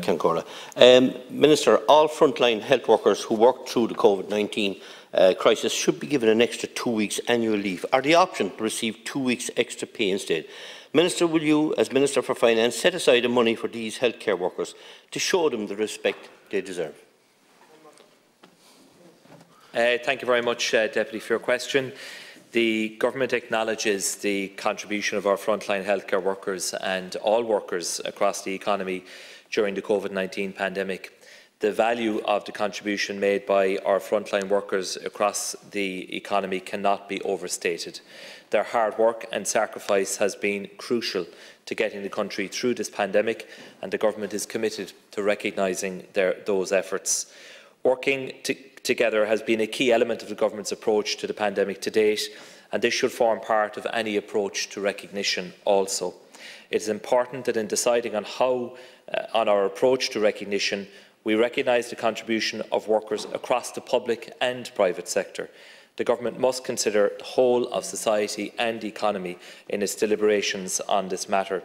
Cancora. Minister, all frontline health workers who worked through the COVID-19 crisis should be given an extra 2 weeks annual leave or the option to receive 2 weeks extra pay instead. Minister, will you, as Minister for Finance, set aside the money for these healthcare workers to show them the respect they deserve? Thank you very much, Deputy, for your question. The Government acknowledges the contribution of our frontline healthcare workers and all workers across the economy during the COVID-19 pandemic. The value of the contribution made by our frontline workers across the economy cannot be overstated. Their hard work and sacrifice has been crucial to getting the country through this pandemic, and the Government is committed to recognising those efforts. Working together has been a key element of the Government's approach to the pandemic to date, and this should form part of any approach to recognition also. It is important that in deciding on our approach to recognition, we recognise the contribution of workers across the public and private sector. The Government must consider the whole of society and economy in its deliberations on this matter.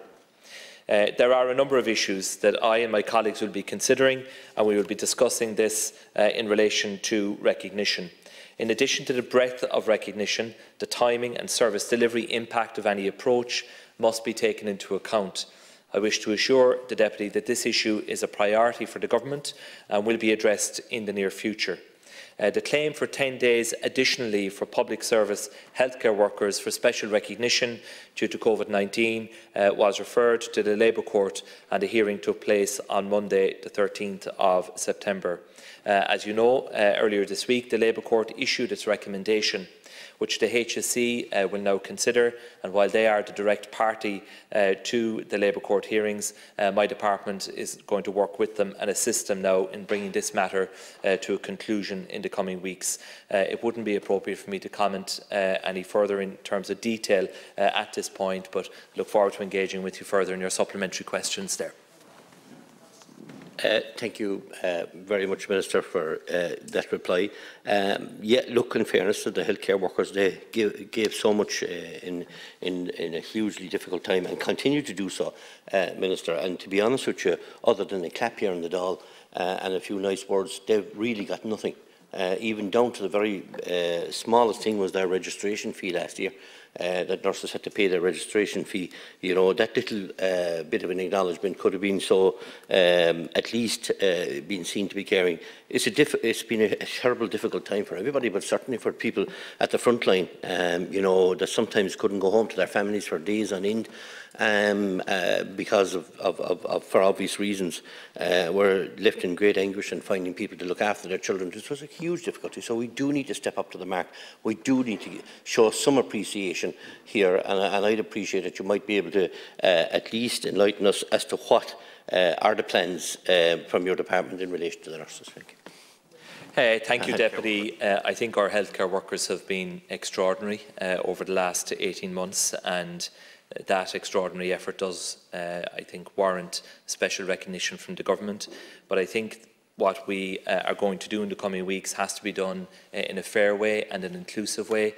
There are a number of issues that I and my colleagues will be considering, and we will be discussing this in relation to recognition. In addition to the breadth of recognition, the timing and service delivery impact of any approach must be taken into account. I wish to assure the Deputy that this issue is a priority for the Government and will be addressed in the near future. The claim for 10 days additional leave for public service healthcare workers for special recognition due to COVID-19 was referred to the Labour Court, and a hearing took place on Monday, the 13th of September. As you know, earlier this week, the Labour Court issued its recommendation, which the HSE will now consider, and while they are the direct party to the Labour Court hearings, my department is going to work with them and assist them now in bringing this matter to a conclusion in the coming weeks. It wouldn't be appropriate for me to comment any further in terms of detail at this point, but look forward to engaging with you further in your supplementary questions there. Thank you very much, Minister, for that reply. Look, in fairness to the healthcare workers, they gave so much in a hugely difficult time and continue to do so, Minister. And to be honest with you, other than a clap here on the doll and a few nice words, they've really got nothing. Even down to the very smallest thing was their registration fee last year. That nurses had to pay their registration fee. You know, that little bit of an acknowledgement could have been so, at least been seen to be caring. It's been a terrible, difficult time for everybody, but certainly for people at the front line, you know, that sometimes couldn't go home to their families for days on end. Because for obvious reasons, were left in great anguish and finding people to look after their children. This was a huge difficulty, so we do need to step up to the mark. We do need to show some appreciation here, and I'd appreciate that you might be able to at least enlighten us as to what are the plans from your department in relation to the nurses. Thank you. Thank you, Deputy. I think our healthcare workers have been extraordinary over the last 18 months, and that extraordinary effort does, I think, warrant special recognition from the Government. But I think what we are going to do in the coming weeks has to be done in a fair way and an inclusive way.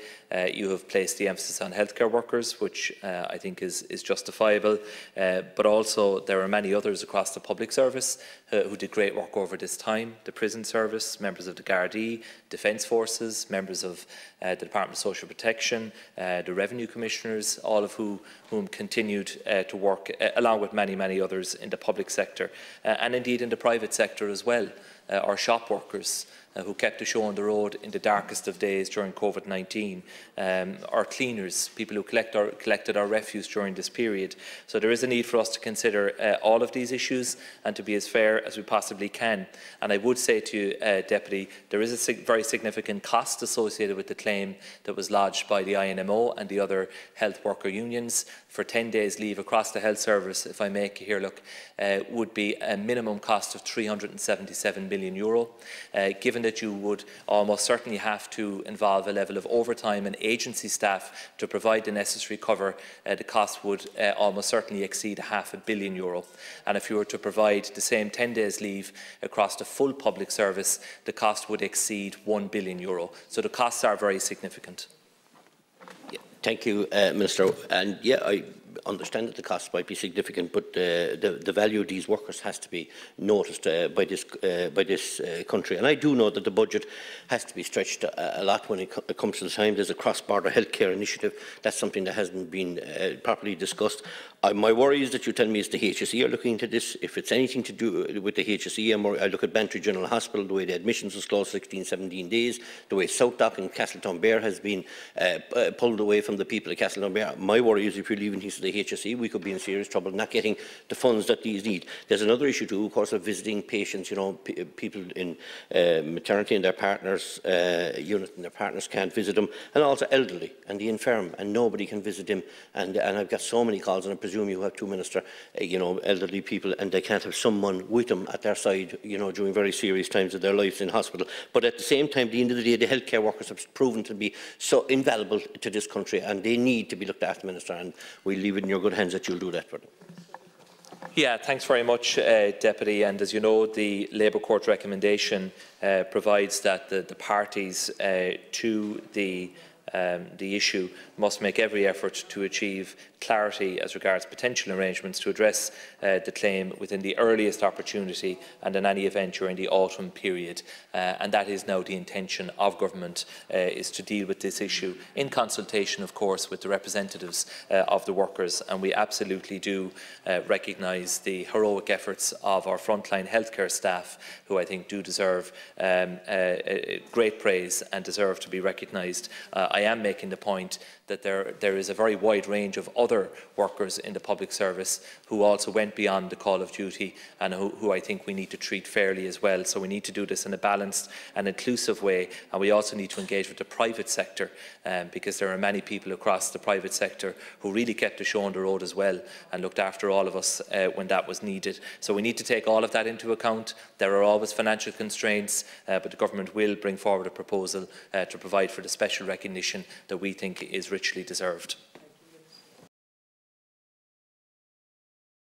You have placed the emphasis on healthcare workers, which I think is justifiable, but also there are many others across the public service who did great work over this time: the prison service, members of the Gardaí, Defence Forces, members of the Department of Social Protection, the Revenue Commissioners, all of whom continued to work, along with many others in the public sector, and indeed in the private sector as well. Our shop workers who kept the show on the road in the darkest of days during COVID-19, our cleaners, people who collected our refuse during this period. So there is a need for us to consider all of these issues and to be as fair as we possibly can. And I would say to you, Deputy, there is a very significant cost associated with the claim that was lodged by the INMO and the other health worker unions for 10 days leave across the health service, if I make here look, would be a minimum cost of €377 million. Given that you would almost certainly have to involve a level of overtime and agency staff to provide the necessary cover, the cost would almost certainly exceed €500 million. And if you were to provide the same 10 days leave across the full public service, the cost would exceed €1 billion. So the costs are very significant. Thank you, Minister. And I understand that the cost might be significant, but the value of these workers has to be noticed by this country. And I do know that the budget has to be stretched a lot when it comes to the time. There's a cross-border healthcare initiative. That's something that hasn't been properly discussed. My worry is that you tell me it's the HSE are looking into this. If it's anything to do with the HSE, I look at Bantry General Hospital, the way the admissions was closed 16-17 days, the way South Dock and Castletownbere has been pulled away from the people of Castletownbere. My worry is if you're leaving things to the HSE, we could be in serious trouble not getting the funds that these need. There's another issue too, of course, of visiting patients. You know, people in maternity and their partners unit and their partners can't visit them, and also elderly and the infirm, and nobody can visit them. And I've got so many calls, and I presume you have too, Minister, you know, elderly people, and they can't have someone with them at their side, you know, during very serious times of their lives in hospital. But at the same time, at the end of the day, the healthcare workers have proven to be so invaluable to this country, and they need to be looked after, Minister, and we'll leave it in your good hands that you'll do that for them. Yeah, thanks very much, Deputy. And as you know, the Labour Court recommendation provides that the parties to the issue must make every effort to achieve clarity as regards potential arrangements to address the claim within the earliest opportunity and in any event during the autumn period. And that is now the intention of Government, is to deal with this issue in consultation, of course, with the representatives of the workers. And we absolutely do recognise the heroic efforts of our frontline healthcare staff, who I think do deserve great praise and deserve to be recognised. I am making the point that there is a very wide range of other workers in the public service who also went beyond the call of duty and who I think we need to treat fairly as well. So we need to do this in a balanced and inclusive way, and we also need to engage with the private sector because there are many people across the private sector who really kept the show on the road as well and looked after all of us when that was needed. So we need to take all of that into account. There are always financial constraints, but the Government will bring forward a proposal to provide for the special recognition that we think is richly deserved.